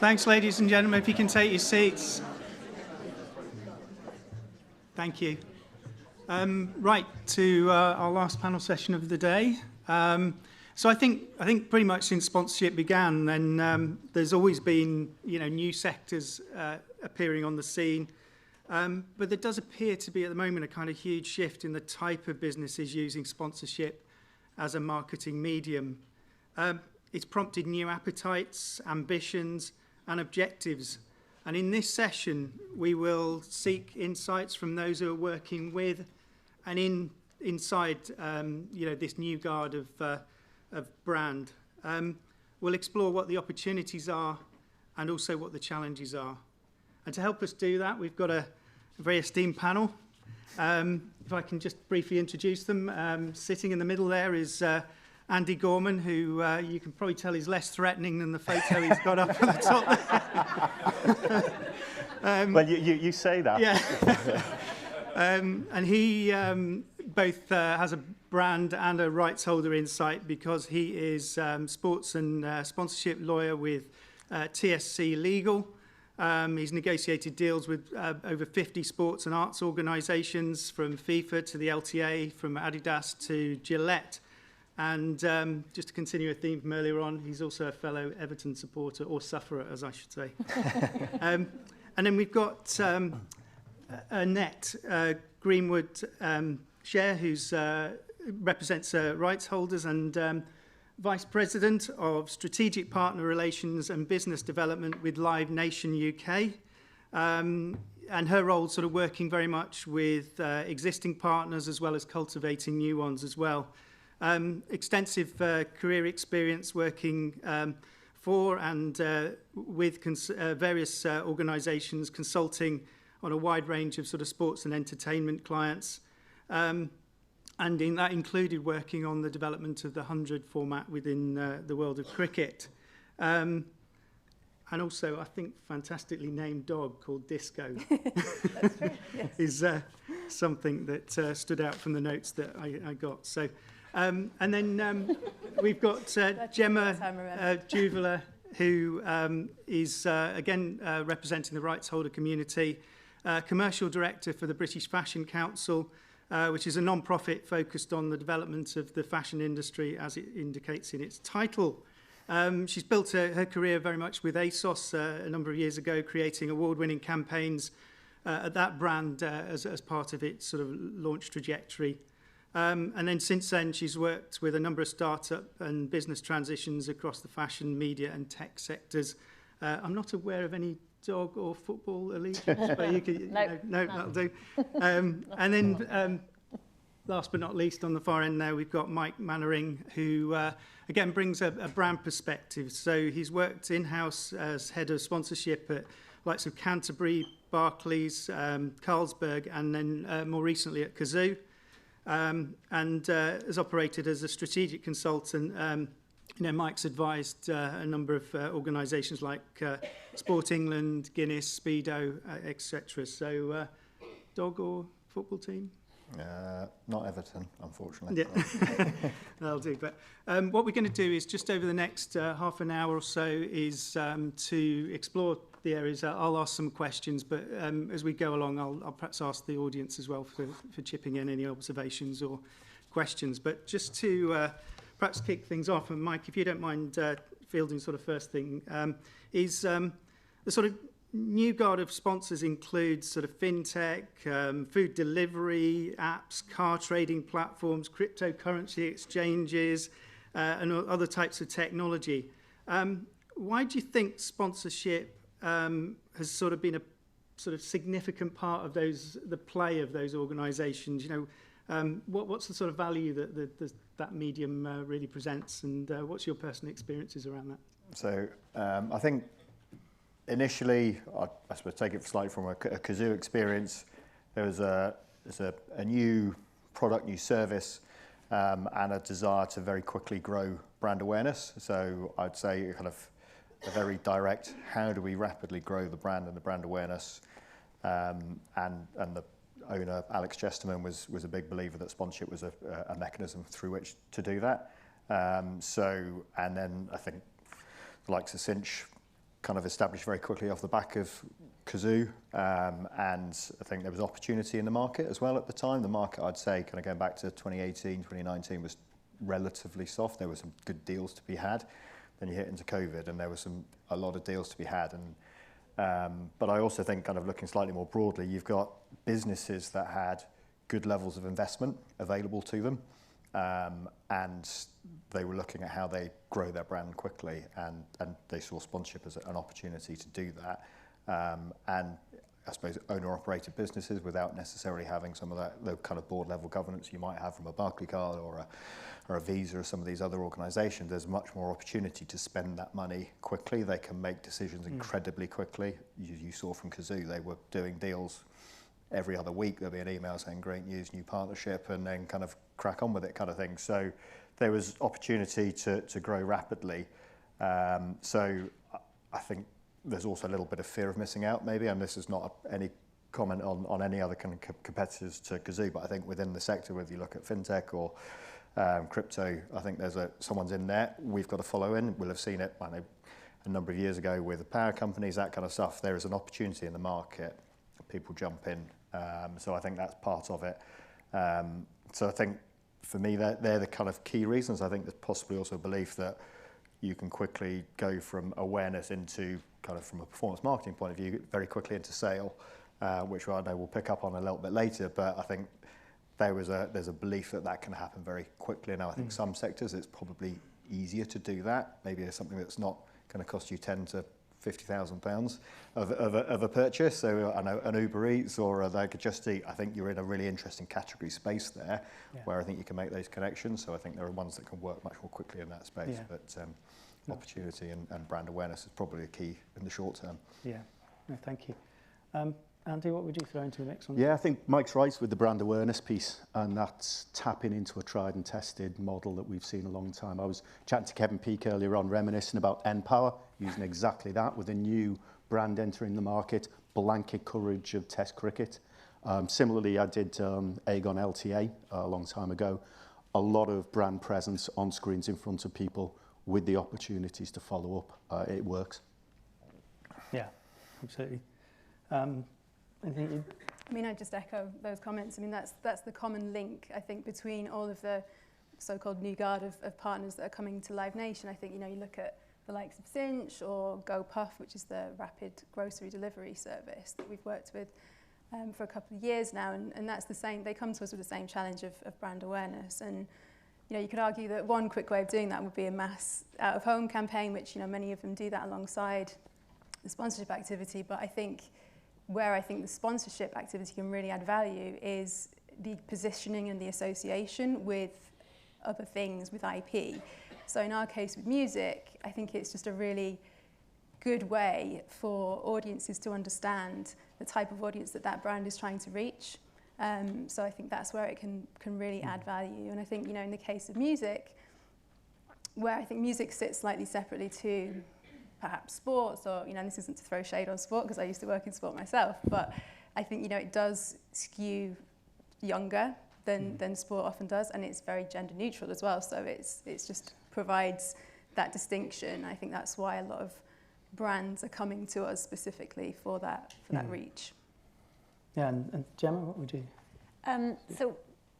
Thanks, ladies and gentlemen. If you can take your seats. Thank you. Right, to our last panel session of the day. So I think pretty much since sponsorship began, then there's always been new sectors appearing on the scene. But there does appear to be at the moment a kind of huge shift in the type of businesses using sponsorship as a marketing medium. It's prompted new appetites, ambitions, and objectives. And in this session, we will seek insights from those who are working with and inside this new guard of brand. We'll explore what the opportunities are and also what the challenges are. And to help us do that, we've got a very esteemed panel. If I can just briefly introduce them. Sitting in the middle there is Andy Korman, who you can probably tell is less threatening than the photo he's got up at the top there. Well, you say that. Yeah. And he both has a brand and a rights holder insight because he is sports and sponsorship lawyer with TSC Legal. He's negotiated deals with over 50 sports and arts organisations, from FIFA to the LTA, from Adidas to Gillette. And just to continue a theme from earlier on, he's also a fellow Everton supporter, or sufferer, as I should say. And then we've got Annette, Greenwood-Share, who represents rights holders and Vice President of Strategic Partner Relations and Business Development with Live Nation UK. And her role sort of working very much with existing partners as well as cultivating new ones as well. Extensive career experience working for and with various organisations, consulting on a wide range of sort of sports and entertainment clients. And that included working on the development of the 100 format within the world of cricket. And also, I think, fantastically named dog called Disco. That's true, yes. Is something that stood out from the notes that I got. So, and then we've got Gemma Juviler, who is, again, representing the rights holder community, Commercial Director for the British Fashion Council, which is a non-profit focused on the development of the fashion industry, as it indicates in its title. She's built her career very much with ASOS a number of years ago, creating award-winning campaigns at that brand as part of its sort of launch trajectory. And then since then, she's worked with a number of startup and business transitions across the fashion, media and tech sectors. I'm not aware of any dog or football allegiance, but you can, no, that'll do. And then last but not least, on the far end there, we've got Mike Mannering, who again brings a brand perspective. So he's worked in-house as head of sponsorship at likes of Canterbury, Barclays, Carlsberg, and then more recently at Kazoo. And has operated as a strategic consultant. Mike's advised a number of organisations like Sport England, Guinness, Speedo, etc. So, dog or football team? Not Everton, unfortunately. Yeah, that'll do. But what we're going to do is just over the next half an hour or so is to explore the areas. I'll ask some questions, but as we go along, I'll perhaps ask the audience as well for chipping in any observations or questions. But just to perhaps kick things off, and Mike, if you don't mind fielding sort of first thing, is the sort of new guard of sponsors includes sort of fintech, food delivery, apps, car trading platforms, cryptocurrency exchanges, and other types of technology. Why do you think sponsorship has sort of been a sort of significant part of the play of those organisations? What's the sort of value that medium really presents, and what's your personal experiences around that? So I think initially, I suppose take it slightly from a Kazoo experience, there was a new product, new service, and a desire to very quickly grow brand awareness. So I'd say kind of a very direct, how do we rapidly grow the brand and the brand awareness? And the owner, Alex Chesterman, was a big believer that sponsorship was a mechanism through which to do that. And then I think the likes of Cinch kind of established very quickly off the back of Kazoo, and I think there was opportunity in the market as well at the time. The market, I'd say, kind of going back to 2018, 2019, was relatively soft. There were some good deals to be had. Then you hit into COVID, and there was a lot of deals to be had. And but I also think, kind of looking slightly more broadly, you've got businesses that had good levels of investment available to them, and they were looking at how they grow their brand quickly, and they saw sponsorship as an opportunity to do that. And I suppose owner-operated businesses, without necessarily having some of the kind of board-level governance you might have from a Barclaycard or a Visa or some of these other organisations, there's much more opportunity to spend that money quickly. They can make decisions incredibly quickly. You saw from Kazoo, they were doing deals every other week. There'll be an email saying great news, new partnership, and then kind of crack on with it kind of thing. So there was opportunity to grow rapidly. So I think there's also a little bit of fear of missing out maybe, and this is not any comment on any other kind of competitors to Kazoo, but I think within the sector, whether you look at fintech or crypto, I think there's someone's in there. We've got to follow in. We'll have seen it, I know, a number of years ago with the power companies, that kind of stuff. There is an opportunity in the market. People jump in. So I think that's part of it. So I think for me, they're the kind of key reasons. I think there's possibly also a belief that you can quickly go from awareness into kind of, from a performance marketing point of view, very quickly into sale, which I know we'll pick up on a little bit later. But I think there's a belief that can happen very quickly. Now, I think some sectors it's probably easier to do that. Maybe it's something that's not going to cost you £10,000 to £50,000 of a purchase. So I know an Uber Eats or like a Just Eat, I think you're in a really interesting category space there, where I think you can make those connections. So I think there are ones that can work much more quickly in that space. But opportunity and brand awareness is probably a key in the short term. Yeah, no, thank you. Andy, what would you throw into the mix on that? Yeah, I think Mike's right with the brand awareness piece, and that's tapping into a tried and tested model that we've seen a long time. I was chatting to Kevin Peake earlier on, reminiscing about N-Power, using exactly that with a new brand entering the market, blanket courage of Test cricket. Similarly, I did Aegon LTA a long time ago. A lot of brand presence on screens in front of people with the opportunities to follow up. It works. Yeah, absolutely. I mean, I just echo those comments. I mean, that's the common link, I think, between all of the so-called new guard of partners that are coming to Live Nation. I think, you know, you look at the likes of Cinch or GoPuff, which is the rapid grocery delivery service that we've worked with for a couple of years now, and that's the same. They come to us with the same challenge of brand awareness. And you know, you could argue that one quick way of doing that would be a mass out-of-home campaign, which, you know, many of them do that alongside the sponsorship activity. But I think where I think the sponsorship activity can really add value is the positioning and the association with other things, with IP. So in our case with music, I think it's just a really good way for audiences to understand the type of audience that brand is trying to reach. So I think that's where it can really add value. And I think, you know, in the case of music, where I think music sits slightly separately to perhaps sports, or, you know, and this isn't to throw shade on sport because I used to work in sport myself, but I think, you know, it does skew younger than sport often does, and it's very gender neutral as well. So it's just provides that distinction. I think that's why a lot of brands are coming to us specifically for that reach. Yeah, and Gemma, what would you? So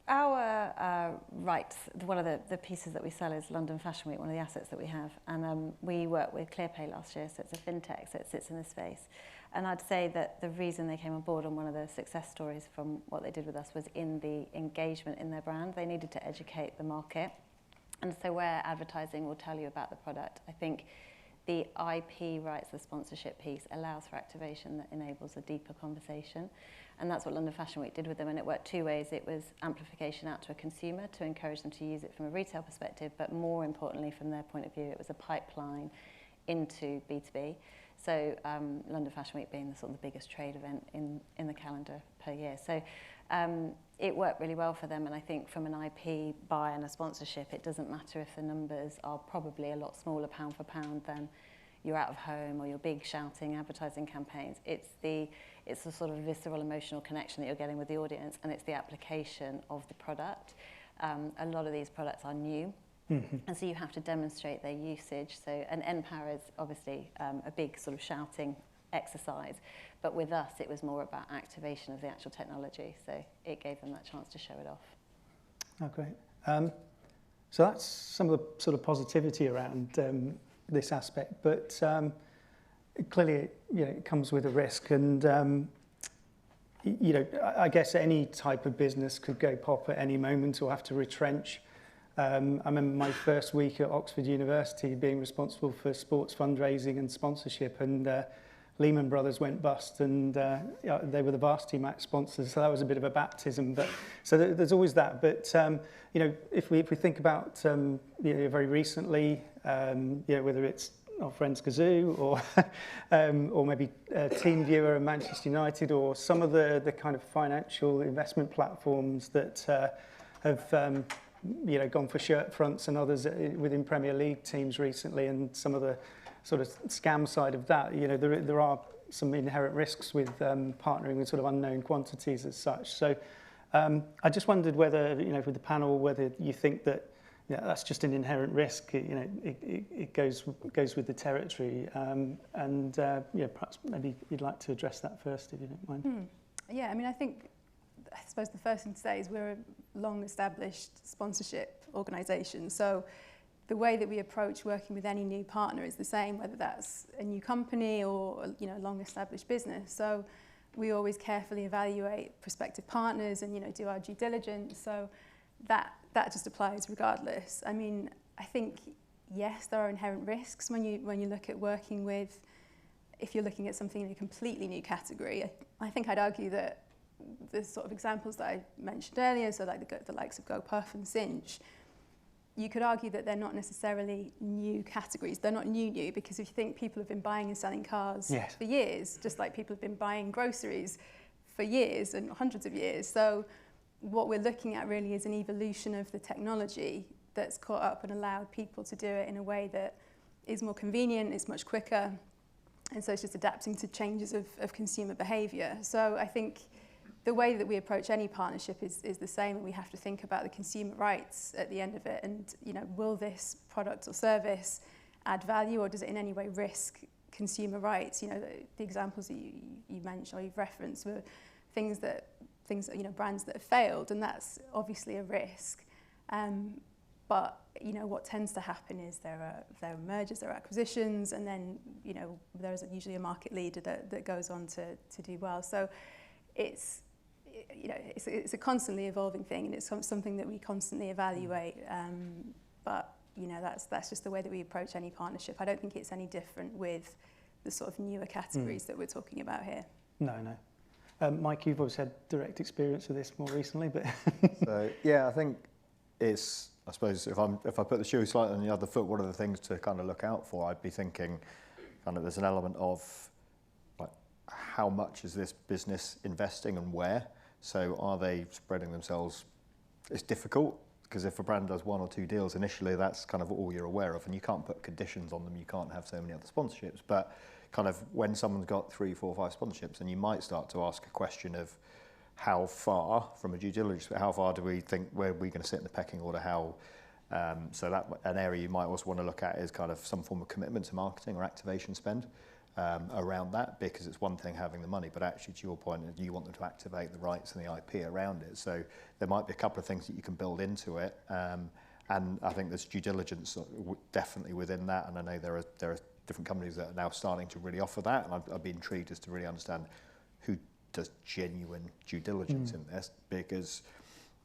our rights, one of the pieces that we sell is London Fashion Week, one of the assets that we have. And we worked with ClearPay last year, so it's a fintech, so it sits in this space. And I'd say that the reason they came on board, and one of the success stories from what they did with us, was in the engagement in their brand. They needed to educate the market. And so where advertising will tell you about the product, I think the IP rights, the sponsorship piece, allows for activation that enables a deeper conversation. And that's what London Fashion Week did with them, and it worked two ways. It was amplification out to a consumer to encourage them to use it from a retail perspective, but more importantly, from their point of view, it was a pipeline into B2B. So London Fashion Week being the sort of the biggest trade event in the calendar per year. So it worked really well for them, and I think from an IP buy and a sponsorship, it doesn't matter if the numbers are probably a lot smaller pound for pound than your out of home or your big shouting advertising campaigns. It's the sort of visceral emotional connection that you're getting with the audience, and it's the application of the product. A lot of these products are new, And so you have to demonstrate their usage. So, and NPower is obviously a big sort of shouting exercise, but with us it was more about activation of the actual technology, so it gave them that chance to show it off. Oh, great. So that's some of the sort of positivity around this aspect, but clearly, it comes with a risk, and I guess any type of business could go pop at any moment or have to retrench. I remember my first week at Oxford University being responsible for sports fundraising and sponsorship, and Lehman Brothers went bust, and they were the varsity match sponsors, so that was a bit of a baptism. But so there's always that. But if we think about very recently, whether it's our friends Kazoo or maybe TeamViewer and Manchester United, or some of the kind of financial investment platforms that have gone for shirt fronts, and others within Premier League teams recently, and some of the sort of scam side of that, there are some inherent risks with partnering with sort of unknown quantities as such. So I just wondered whether, with the panel, whether you think that that's just an inherent risk. It goes with the territory, and perhaps maybe you'd like to address that first, if you don't mind. Yeah, I suppose the first thing to say is we're a long-established sponsorship organisation, so the way that we approach working with any new partner is the same, whether that's a new company or a long-established business. So we always carefully evaluate prospective partners and do our due diligence. So that just applies regardless. I think yes, there are inherent risks when you look at working with. If you're looking at something in a completely new category, I think I'd argue that the sort of examples that I mentioned earlier, so like the likes of GoPuff and Cinch, you could argue that they're not necessarily new categories. They're not new, because if you think people have been buying and selling cars for years, just like people have been buying groceries for years and hundreds of years. So what we're looking at really is an evolution of the technology that's caught up and allowed people to do it in a way that is more convenient, it's much quicker, and so it's just adapting to changes of consumer behaviour. So I think the way that we approach any partnership is the same, and we have to think about the consumer rights at the end of it, and will this product or service add value, or does it in any way risk consumer rights? The examples that you mentioned or you've referenced were things that brands that have failed, and that's obviously a risk. But what tends to happen is there are mergers, there are acquisitions, and then there's usually a market leader that goes on to do well. So it's a constantly evolving thing, and it's something that we constantly evaluate. But that's just the way that we approach any partnership. I don't think it's any different with the sort of newer categories that we're talking about here. No. Mike, you've always had direct experience with this more recently, but so yeah, I think it's. I suppose if I put the shoe slightly on the other foot, what are the things to kind of look out for? I'd be thinking, kind of, there's an element of like, how much is this business investing and where? So are they spreading themselves? It's difficult, because if a brand does one or two deals initially, that's kind of all you're aware of, and you can't put conditions on them. You can't have so many other sponsorships. But kind of when someone's got 3, 4, 5 sponsorships, and you might start to ask a question of how far, from a due diligence, how far do we think, where are we going to sit in the pecking order? How so that an area you might also want to look at is kind of some form of commitment to marketing or activation spend around that, because it's one thing having the money, but actually, to your point, you want them to activate the rights and the IP around it. So there might be a couple of things that you can build into it, and I think there's due diligence definitely within that. And I know there are different companies that are now starting to really offer that, and I'd be intrigued as to really understand who does genuine due diligence in this, because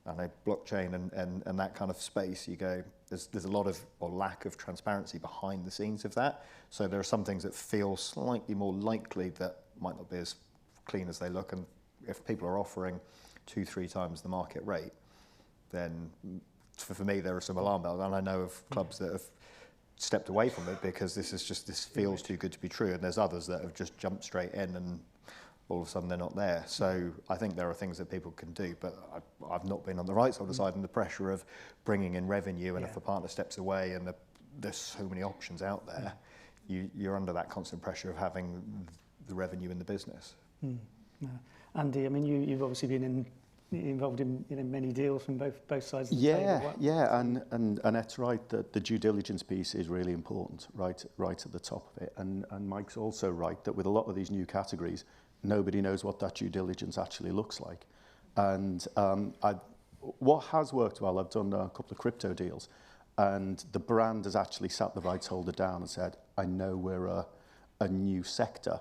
I know blockchain and that kind of space, you go, there's a lot of, or lack of, transparency behind the scenes of that. So there are some things that feel slightly more likely that might not be as clean as they look, and if people are offering 2-3 times the market rate, then for me there are some alarm bells, and I know of clubs that have stepped away from it because this feels too good to be true, and there's others that have just jumped straight in and all of a sudden they're not there. So I think there are things that people can do, but I've not been on the right side of the side, and the pressure of bringing in revenue, and if a partner steps away and there's so many options out there, you're under that constant pressure of having the revenue in the business. No. Andy, you've obviously been in involved in many deals from both sides of the table. Yeah, and Annette's right that the due diligence piece is really important, right at the top of it. And Mike's also right that with a lot of these new categories, nobody knows what that due diligence actually looks like. And what has worked well, I've done a couple of crypto deals, and the brand has actually sat the rights holder down and said, I know we're a new sector,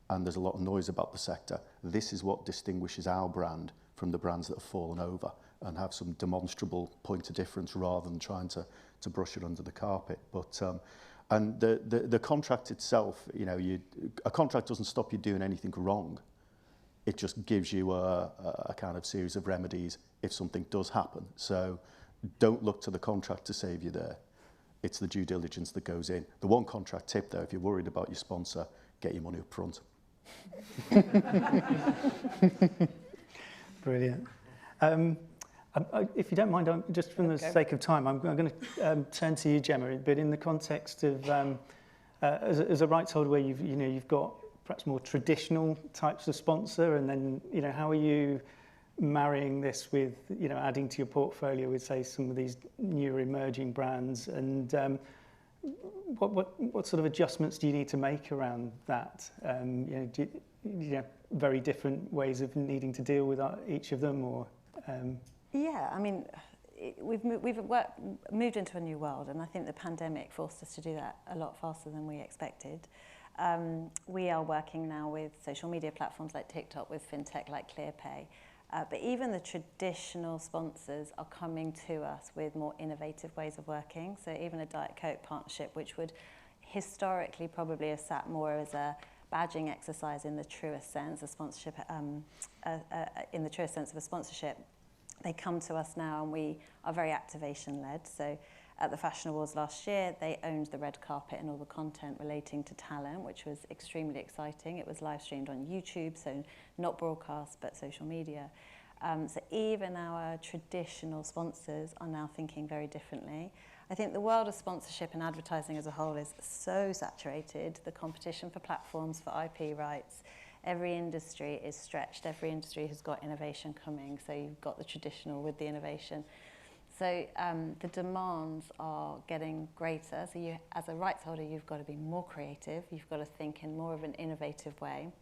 and there's a lot of noise about the sector. This is what distinguishes our brand from the brands that have fallen over, and have some demonstrable point of difference rather than trying to brush it under the carpet. But and the contract itself, a contract doesn't stop you doing anything wrong. It just gives you a kind of series of remedies if something does happen. So don't look to the contract to save you there. It's the due diligence that goes in. The one contract tip though, if you're worried about your sponsor, get your money up front. Brilliant. If you don't mind, just for the sake of time, I'm going to turn to you, Gemma, but in the context of as a rights holder where you've got perhaps more traditional types of sponsor, and then how are you marrying this with adding to your portfolio with, say, some of these newer emerging brands, and what sort of adjustments do you need to make around that? Very different ways of needing to deal with each of them, or Yeah, I mean, we've moved into a new world, and I think the pandemic forced us to do that a lot faster than we expected. We are working now with social media platforms like TikTok, with fintech like ClearPay, but even the traditional sponsors are coming to us with more innovative ways of working. So even a Diet Coke partnership, which would historically probably have sat more as a badging exercise in the truest sense, a sponsorship, in the truest sense of a sponsorship, they come to us now, and we are very activation-led. So at the Fashion Awards last year, they owned the red carpet and all the content relating to talent, which was extremely exciting. It was live streamed on YouTube, so not broadcast, but social media. So even our traditional sponsors are now thinking very differently. I think the world of sponsorship and advertising as a whole is so saturated. The competition for platforms, for IP rights, every industry is stretched. Every industry has got innovation coming. So you've got the traditional with the innovation. So the demands are getting greater. So you, as a rights holder, you've got to be more creative. You've got to think in more of an innovative way.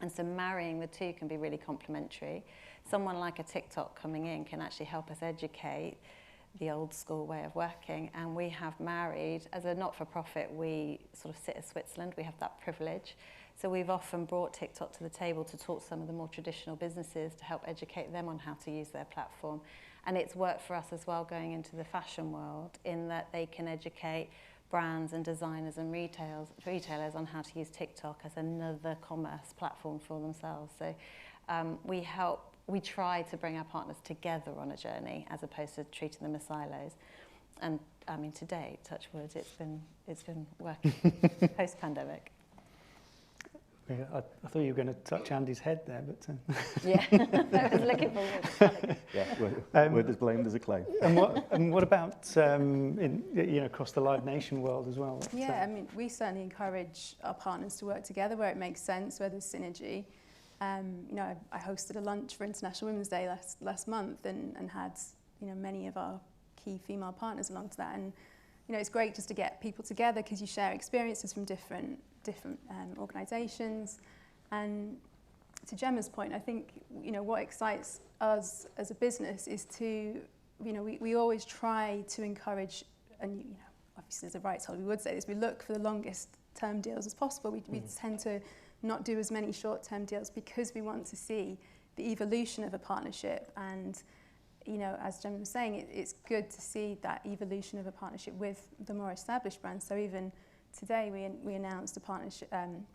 And so marrying the two can be really complementary. Someone like a TikTok coming in can actually help us educate the old school way of working. And we have married, as a not-for-profit, we sort of sit as Switzerland. We have that privilege. So we've often brought TikTok to the table to talk to some of the more traditional businesses to help educate them on how to use their platform. And it's worked for us as well going into the fashion world, in that they can educate brands and designers and retailers on how to use TikTok as another commerce platform for themselves. So we try to bring our partners together on a journey as opposed to treating them as silos. And I mean, to date, touch wood, it's been working post-pandemic. Yeah, I thought you were going to touch Andy's head there, but yeah, I was looking forward. Yeah, we're as blamed as a claim. And what about across the Live Nation world as well? Yeah, I mean, we certainly encourage our partners to work together where it makes sense, where there's synergy. I hosted a lunch for International Women's Day last month, and had many of our key female partners along to that. And it's great just to get people together because you share experiences from different organisations. And to Gemma's point, I think what excites us as a business is to we always try to encourage, and obviously as a rights holder we would say this, we look for the longest term deals as possible. We tend to not do as many short-term deals because we want to see the evolution of a partnership. And as Gemma was saying, it's good to see that evolution of a partnership with the more established brands. So even today we announced a partnership, an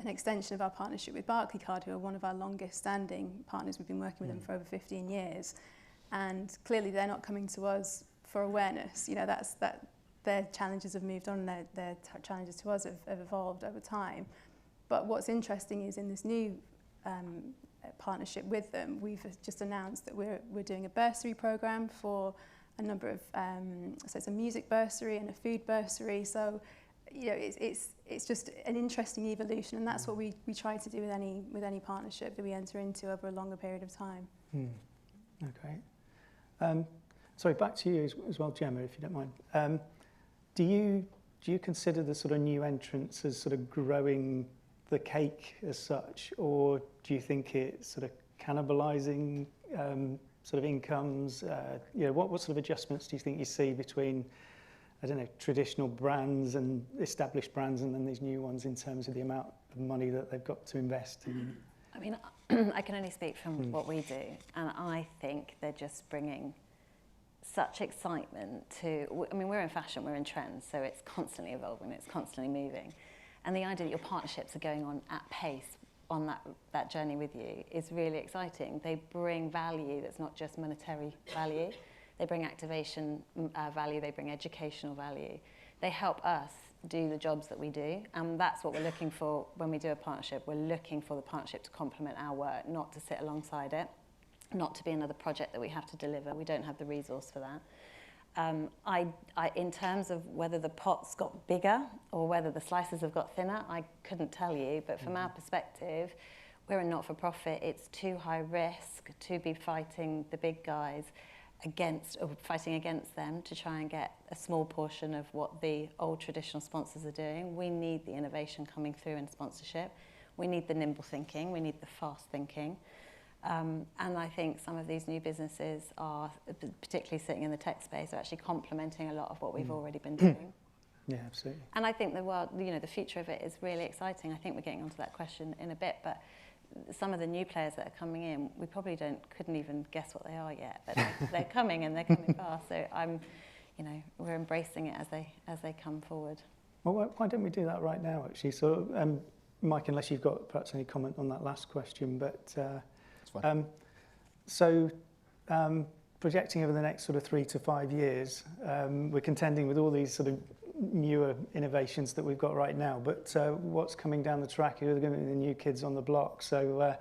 extension of our partnership with Barclaycard, who are one of our longest standing partners. We've been working with them for over 15 years. And clearly they're not coming to us for awareness. Their challenges have moved on, and their challenges to us have evolved over time. But what's interesting is in this new partnership with them, we've just announced that we're doing a bursary program for a number of, so it's a music bursary and a food bursary. So, it's just an interesting evolution, and that's what we try to do with any partnership that we enter into over a longer period of time. Okay. Sorry, back to you as well, Gemma, if you don't mind. Do you consider the sort of new entrants as sort of growing the cake as such, or do you think it's sort of cannibalising sort of incomes? What sort of adjustments do you think you see between, I don't know, traditional brands and established brands and then these new ones in terms of the amount of money that they've got to invest in? I mean, I can only speak from what we do, and I think they're just bringing such excitement to, I mean, we're in fashion, we're in trends, so it's constantly evolving, it's constantly moving. And the idea that your partnerships are going on at pace on that journey with you is really exciting. They bring value that's not just monetary value. They bring activation value, they bring educational value. They help us do the jobs that we do, and that's what we're looking for when we do a partnership. We're looking for the partnership to complement our work, not to sit alongside it, not to be another project that we have to deliver. We don't have the resource for that. In terms of whether the pot's got bigger or whether the slices have got thinner, I couldn't tell you, but from our perspective, we're a not-for-profit. It's too high risk to be fighting the big guys fighting against them to try and get a small portion of what the old traditional sponsors are doing. We need the innovation coming through in sponsorship. We need the nimble thinking. We need the fast thinking. And I think some of these new businesses are, particularly sitting in the tech space, are actually complementing a lot of what we've already been doing. Yeah, absolutely. And I think the future of it is really exciting. I think we're getting onto that question in a bit, but some of the new players that are coming in, we probably couldn't even guess what they are yet, but they're coming and they're coming fast. So we're embracing it as they come forward. Well, why don't we do that right now, actually? So, Mike, unless you've got perhaps any comment on that last question, but projecting over the next sort of 3 to 5 years, we're contending with all these sort of newer innovations that we've got right now, but what's coming down the track? Who are going to be the new kids on the block? So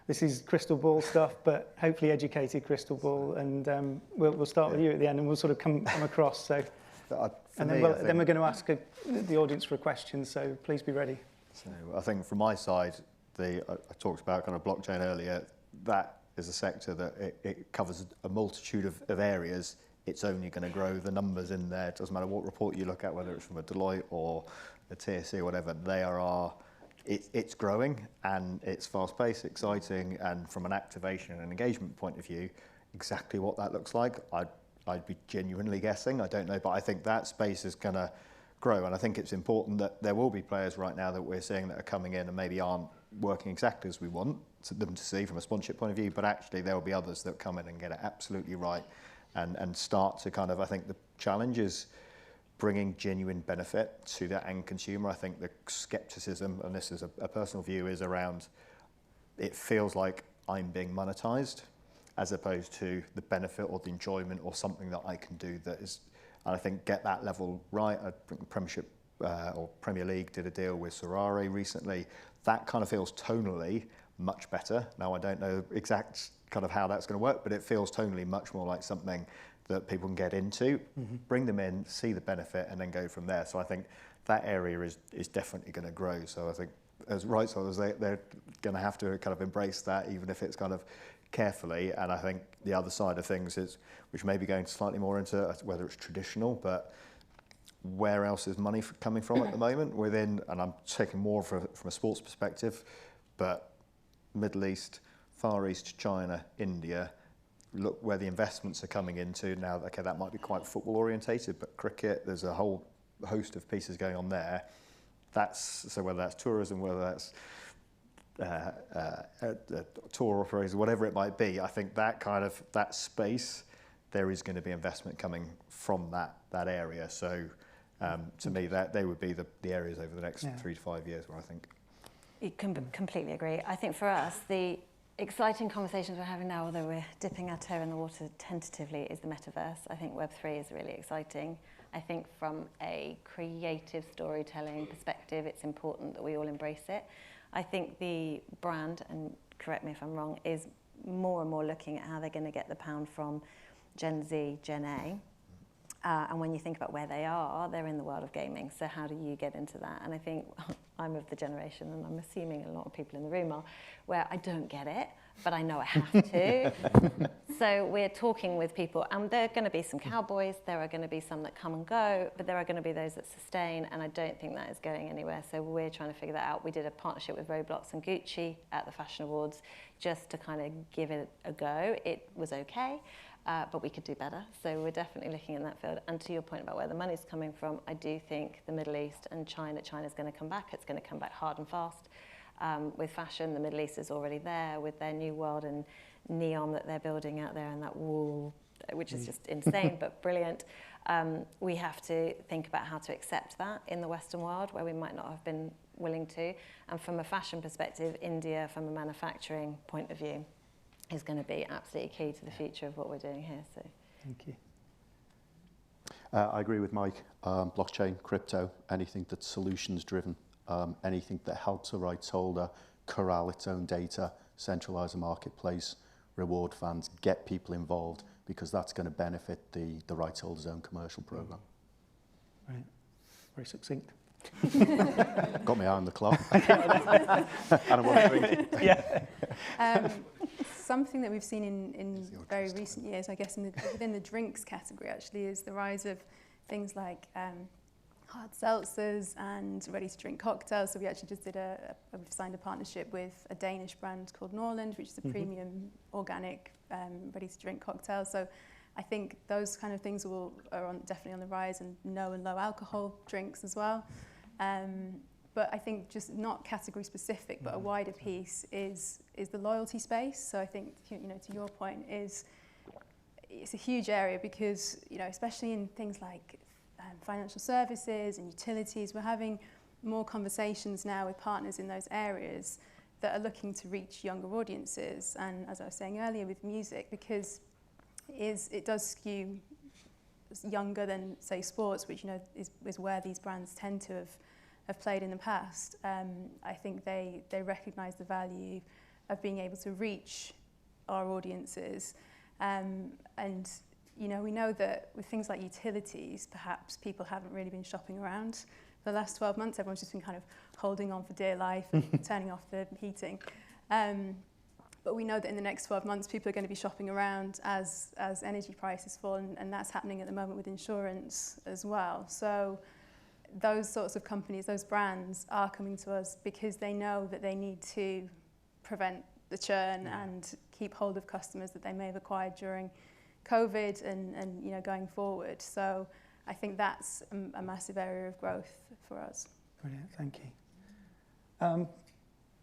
this is crystal ball stuff, but hopefully educated crystal ball, and we'll start with you at the end, and we'll sort of come across. So, then we're going to ask the audience for a question, so please be ready. So I think from my side, I talked about kind of blockchain earlier. That is a sector that it covers a multitude of areas. It's only going to grow. The numbers in there, it doesn't matter what report you look at, whether it's from a Deloitte or a TSC or whatever, it's growing, and it's fast-paced, exciting, and from an activation and engagement point of view, exactly what that looks like, I'd be genuinely guessing. I don't know, but I think that space is going to grow, and I think it's important that there will be players right now that we're seeing that are coming in and maybe aren't working exactly as we want them to see from a sponsorship point of view, but actually there will be others that come in and get it absolutely right and start to kind of, I think the challenge is bringing genuine benefit to that end consumer. I think the skepticism, and this is a personal view, is around it feels like I'm being monetized as opposed to the benefit or the enjoyment or something that I can do that is, and I think get that level right. I think Premiership or Premier League did a deal with Sorare recently. That kind of feels tonally much better. Now, I don't know exact kind of how that's going to work, but it feels tonally much more like something that people can get into, bring them in, see the benefit, and then go from there. So I think that area is definitely going to grow. So I think as rights holders, they're going to have to kind of embrace that, even if it's kind of carefully. And I think the other side of things is, which may be going slightly more into whether it's traditional, but where else is money coming from at the moment within, and I'm taking more from a sports perspective, but Middle East, Far East, China, India, look where the investments are coming into now. Okay, that might be quite football orientated, but cricket, there's a whole host of pieces going on there. So whether that's tourism, whether that's tour operators, whatever it might be, I think that space, there is going to be investment coming from that area. So to me, that they would be the areas over the next 3 to 5 years where I think. You can completely agree. I think for us, the exciting conversations we're having now, although we're dipping our toe in the water tentatively, is the metaverse. I think Web3 is really exciting. I think from a creative storytelling perspective, it's important that we all embrace it. I think the brand, and correct me if I'm wrong, is more and more looking at how they're going to get the pound from Gen Z, Gen A. And when you think about where they are, they're in the world of gaming. So how do you get into that? And I think I'm of the generation, and I'm assuming a lot of people in the room are, where I don't get it, but I know I have to. So we're talking with people, and there are going to be some cowboys, there are going to be some that come and go, but there are going to be those that sustain, and I don't think that is going anywhere. So we're trying to figure that out. We did a partnership with Roblox and Gucci at the Fashion Awards just to kind of give it a go. It was okay, but we could do better. So we're definitely looking in that field. And to your point about where the money's coming from, I do think the Middle East and China's going to come back. It's going to come back hard and fast. With fashion, the Middle East is already there with their new world and neon that they're building out there and that wall, which is just insane but brilliant. We have to think about how to accept that in the Western world where we might not have been willing to. And from a fashion perspective, India, from a manufacturing point of view, is going to be absolutely key to the future of what we're doing here. So, Thank you. I agree with Mike. Blockchain, crypto, anything that's solutions driven, anything that helps a rights holder corral its own data, centralize a marketplace, reward fans, get people involved, because that's going to benefit the rights holder's own commercial program. Right. Very succinct. Got my eye on the clock. And I want to drink. Yeah. Something that we've seen in very recent years, I guess, within the drinks category, actually, is the rise of things like hard seltzers and ready-to-drink cocktails. So we actually just did we've signed a partnership with a Danish brand called Norland, which is a premium organic ready-to-drink cocktail. So I think those kind of things are definitely on the rise, and no and low alcohol drinks as well. But I think just not category specific, but a wider piece is the loyalty space. So I think, you know, to your point, it's a huge area because, you know, especially in things like financial services and utilities, we're having more conversations now with partners in those areas that are looking to reach younger audiences. And as I was saying earlier with music, because it does skew younger than, say, sports, which, you know, is where these brands tend to have played in the past. I think they recognise the value of being able to reach our audiences. And, you know, we know that with things like utilities, perhaps people haven't really been shopping around. For the last 12 months, everyone's just been kind of holding on for dear life and turning off the heating. But we know that in the next 12 months, people are going to be shopping around as energy prices fall, and that's happening at the moment with insurance as well. So those sorts of companies, those brands are coming to us because they know that they need to prevent the churn and keep hold of customers that they may have acquired during COVID and you know, going forward. So I think that's a massive area of growth for us. Brilliant, thank you.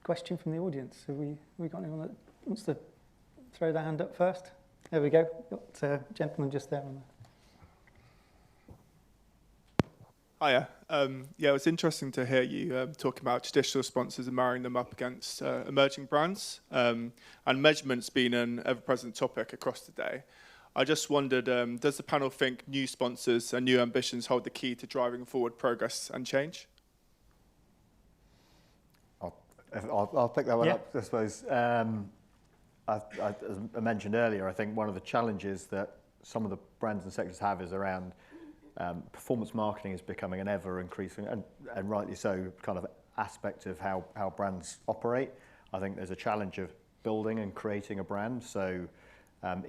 Question from the audience. Have we got anyone that wants to throw their hand up first? There we go. Got a gentleman just there on the... Hiya. Yeah, it was interesting to hear you talking about traditional sponsors and marrying them up against emerging brands. And measurement's been an ever-present topic across the day. I just wondered, does the panel think new sponsors and new ambitions hold the key to driving forward progress and change? I'll pick that one up, I suppose. As I mentioned earlier, I think one of the challenges that some of the brands and sectors have is around performance marketing is becoming an ever-increasing, and rightly so, kind of aspect of how brands operate. I think there's a challenge of building and creating a brand. So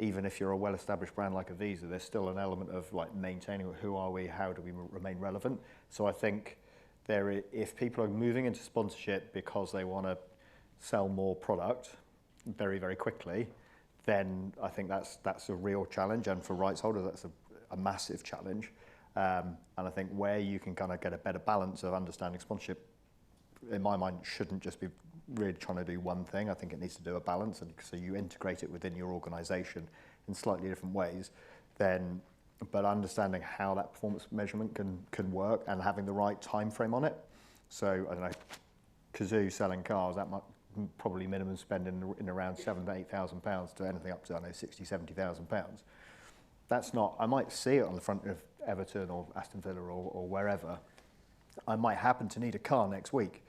even if you're a well-established brand like a Visa, there's still an element of like maintaining who are we, how do we remain relevant. So I think if people are moving into sponsorship because they want to sell more product very, very quickly, then I think that's a real challenge. And for rights holders, that's a massive challenge. And I think where you can kind of get a better balance of understanding sponsorship, in my mind, shouldn't just be really trying to do one thing. I think it needs to do a balance, and so you integrate it within your organisation in slightly different ways. But understanding how that performance measurement can work and having the right time frame on it. So I don't know, Kazoo selling cars, that might probably minimum spend in around £7,000 to £8,000 to anything up to, I know, £60,000 to £70,000. That's not, I might see it on the front of Everton or Aston Villa or wherever. I might happen to need a car next week,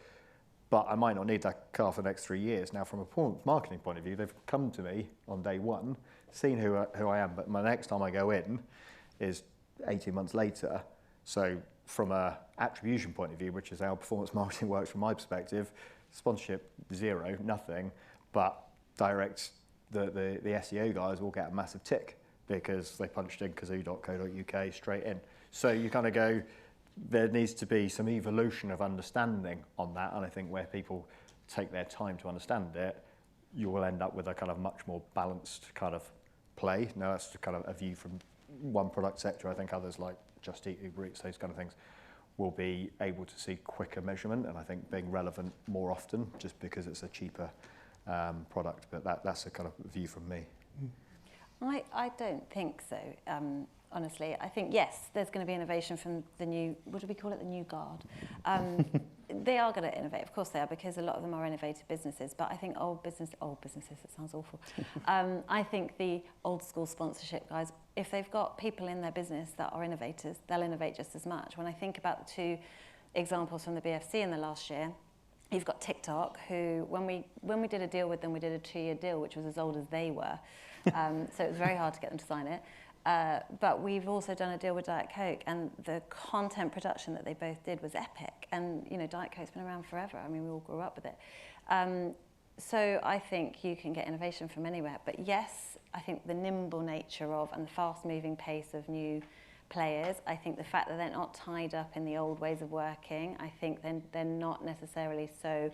but I might not need that car for the next 3 years. Now, from a performance marketing point of view, they've come to me on day one, seen who I am, but my next time I go in is 18 months later. So from a attribution point of view, which is how performance marketing works from my perspective, sponsorship, zero, nothing, but direct the SEO guys will get a massive tick because they punched in kazoo.co.uk straight in. So you kind of go, there needs to be some evolution of understanding on that, and I think where people take their time to understand it, you will end up with a kind of much more balanced kind of play. Now that's kind of a view from one product sector. I think others like Just Eat, Uber Eats, those kind of things, will be able to see quicker measurement, and I think being relevant more often just because it's a cheaper product. But that's a kind of view from me. I don't think so, honestly. I think, yes, there's going to be innovation from the new, what do we call it, the new guard. They are going to innovate, of course they are, because a lot of them are innovative businesses, but I think old businesses, it sounds awful. I think the old school sponsorship guys, if they've got people in their business that are innovators, they'll innovate just as much. When I think about the two examples from the BFC in the last year, you've got TikTok, who, when we did a deal with them, we did a 2-year deal, which was as old as they were. So it was very hard to get them to sign it. But we've also done a deal with Diet Coke, and the content production that they both did was epic. And, you know, Diet Coke's been around forever. I mean, we all grew up with it. So I think you can get innovation from anywhere. But yes, I think the nimble nature of and the fast-moving pace of new players, I think the fact that they're not tied up in the old ways of working, I think then they're not necessarily so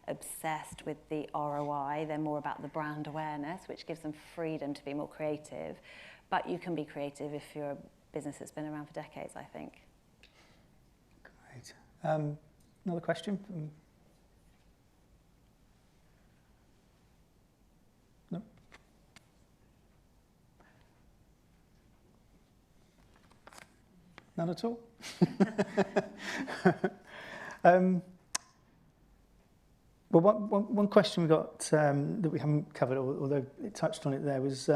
obsessed with the ROI. They're more about the brand awareness, which gives them freedom to be more creative. But you can be creative if you're a business that's been around for decades, I think. Great. Another question? No? None at all? Well, one question we got that we haven't covered, although it touched on it there, was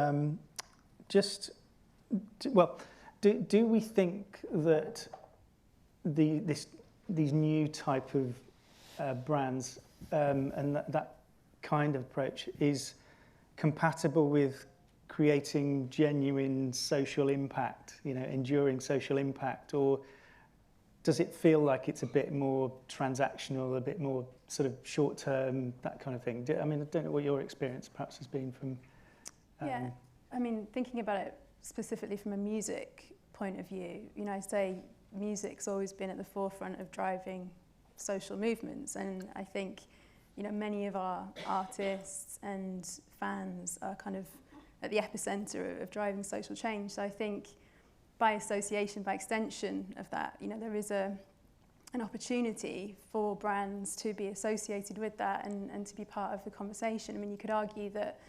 do we think that these new type of brands and that kind of approach is compatible with creating genuine social impact, you know, enduring social impact, or does it feel like it's a bit more transactional, a bit more sort of short-term, that kind of thing? I mean, I don't know what your experience perhaps has been from... Yeah, I mean, thinking about it specifically from a music point of view, you know, I say music's always been at the forefront of driving social movements, and I think, you know, many of our artists and fans are kind of at the epicenter of driving social change. So I think by association, by extension of that, you know, there is an opportunity for brands to be associated with that and to be part of the conversation. I mean, you could argue that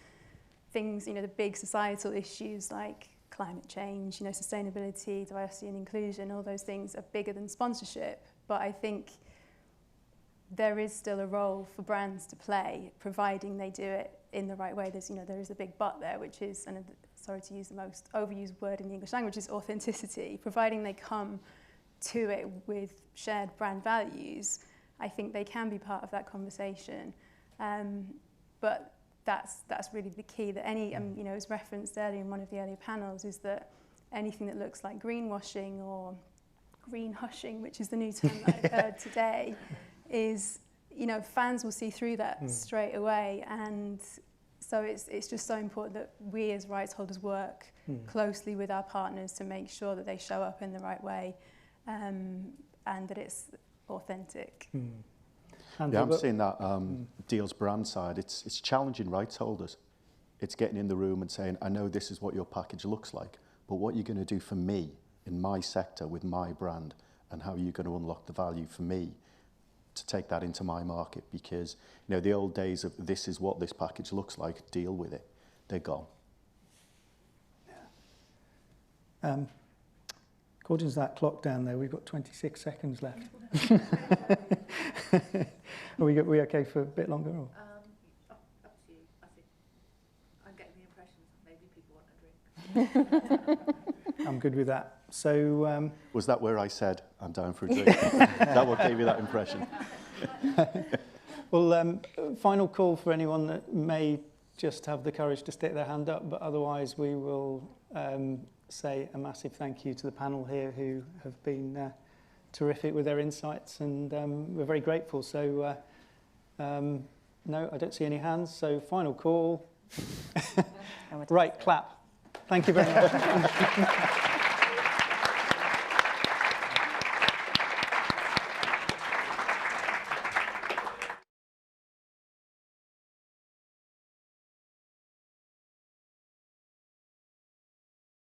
things, you know, the big societal issues like climate change, you know, sustainability, diversity and inclusion, all those things are bigger than sponsorship. But I think there is still a role for brands to play, providing they do it in the right way. There's, you know, there is a big but there, which is, and sorry to use the most overused word in the English language, is authenticity. Providing they come to it with shared brand values, I think they can be part of that conversation. But that's really the key, that any, you know, as referenced earlier in one of the earlier panels, is that anything that looks like greenwashing or green hushing, which is the new term that I've heard today, is, you know, fans will see through that straight away. And so it's just so important that we as rights holders work closely with our partners to make sure that they show up in the right way and that it's authentic. Yeah, I'm seeing that deals brand side. It's challenging rights holders. It's getting in the room and saying, I know this is what your package looks like, but what are you going to do for me in my sector with my brand, and how are you going to unlock the value for me to take that into my market? Because, you know, the old days of this is what this package looks like, deal with it, they're gone. Yeah. According to that clock down there, we've got 26 seconds left. Are we okay for a bit longer? Or? Up to you. I think I'm getting the impression maybe people want a drink. I'm good with that. So was that where I said I'm down for a drink? That what gave you that impression? Well, final call for anyone that may just have the courage to stick their hand up, but otherwise we will say a massive thank you to the panel here, who have been terrific with their insights, and we're very grateful. So no, I don't see any hands. So final call And we're Right, clap. Thank you very much.